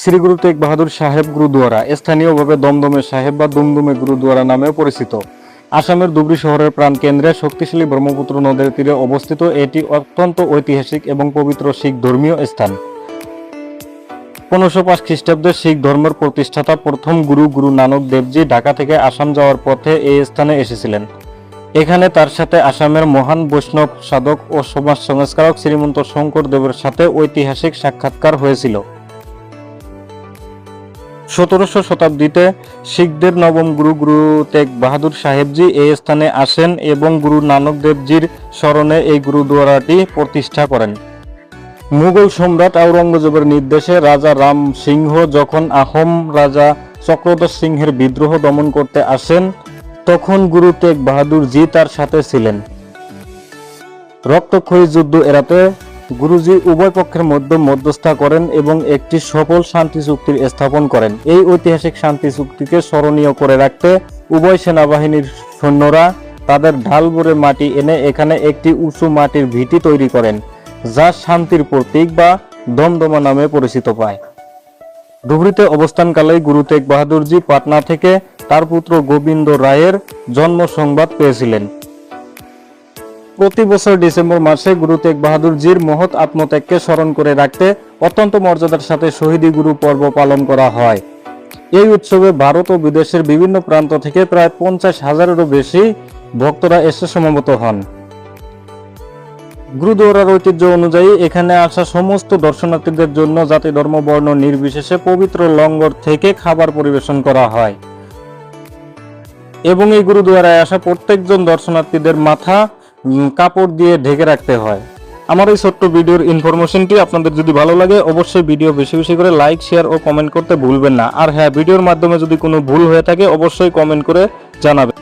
শ্রী গুরু তেগ বাহাদুর সাহেব গুরুদুয়ারা স্থানীয়ভাবে দমদমে সাহেব বা দুমদুমে গুরুদুয়ারা নামেও পরিচিত। আসামের ধুবরী শহরের প্রাণকেন্দ্রে শক্তিশালী ব্রহ্মপুত্র নদের তীরে অবস্থিত এটি অত্যন্ত ঐতিহাসিক এবং পবিত্র শিখ ধর্মীয় স্থান। 1505 খ্রিস্টাব্দে শিখ ধর্মের প্রতিষ্ঠাতা প্রথম গুরু গুরু নানক দেবজি ঢাকা থেকে আসাম যাওয়ার পথে এই স্থানে এসেছিলেন। এখানে তার সাথে আসামের মহান বৈষ্ণব সাধক ও সমাজ সংস্কারক শ্রীমন্ত শঙ্কর দেবের সাথে ঐতিহাসিক সাক্ষাৎকার হয়েছিল। 1700 শতাব্দীতে শিখদের নবম গুরু গুরু তেগ বাহাদুর সাহেবজি এই স্থানে আসেন এবং গুরু নানক দেবজির স্মরণে এই গুরুদুয়ারাটি প্রতিষ্ঠা করেন। মুঘল সম্রাট আওরঙ্গজেবের নির্দেশে রাজা রাম সিংহ যখন আহোম রাজা চক্রধর সিংহের বিদ্রোহ দমন করতে আসেন, তখন গুরু তেগ বাহাদুর জি তার সাথে ছিলেন। রক্তক্ষয়ী যুদ্ধ এড়াতে গুরুজি উভয় পক্ষের মধ্যে মধ্যস্থতা করেন এবং একটি সফল শান্তি চুক্তির স্থাপন করেন। এই ঐতিহাসিক শান্তি চুক্তিকে স্মরণীয় করে রাখতে উভয় সেনাবাহিনীর সৈন্যরা তাদের ঢাল ভরে মাটি এনে এখানে একটি উঁচু মাটির ভিটি তৈরি করেন, যা শান্তির প্রতীক বা দমদমা নামে পরিচিত পায়। ধুবড়ীতে অবস্থানকালে গুরু তেগ বাহাদুরজি পাটনা থেকে তার পুত্র গোবিন্দ রায়ের জন্ম সংবাদ পেয়েছিলেন। প্রতি বছর ডিসেম্বর মাসে গুরু তেগ বাহাদুরজির মহৎ আত্মত্যাগকে স্মরণ করে রাখতে অত্যন্ত মর্যাদার সাথে শহীদি গুরু পর্ব পালন করা হয়। এই উৎসবে ভারত ও বিদেশের বিভিন্ন প্রান্ত থেকে প্রায় 50,000-এরও বেশি ভক্তরা এসে সমবেত হন। গুরুদুয়ারার ঐতিহ্য অনুযায়ী এখানে আসা সমস্ত দর্শনার্থীদের জন্য জাতি ধর্ম বর্ণ নির্বিশেষে পবিত্র লঙ্গর থেকে খাবার পরিবেশন করা হয় এবং এই গুরুদুয়ারায় আসা প্রত্যেকজন দর্শনার্থীদের মাথা কাপড় দিয়ে ঢেকে রাখতে হয়। আমার এই ছোট্ট ভিডিওর ইনফরমেশনটি আপনাদের যদি ভালো লাগে অবশ্যই ভিডিও বেশি বেশি করে লাইক, শেয়ার ও কমেন্ট করতে ভুলবেন না। আর হ্যাঁ, ভিডিওর মাধ্যমে যদি কোনো ভুল হয়ে থাকে অবশ্যই কমেন্ট করে জানাবেন।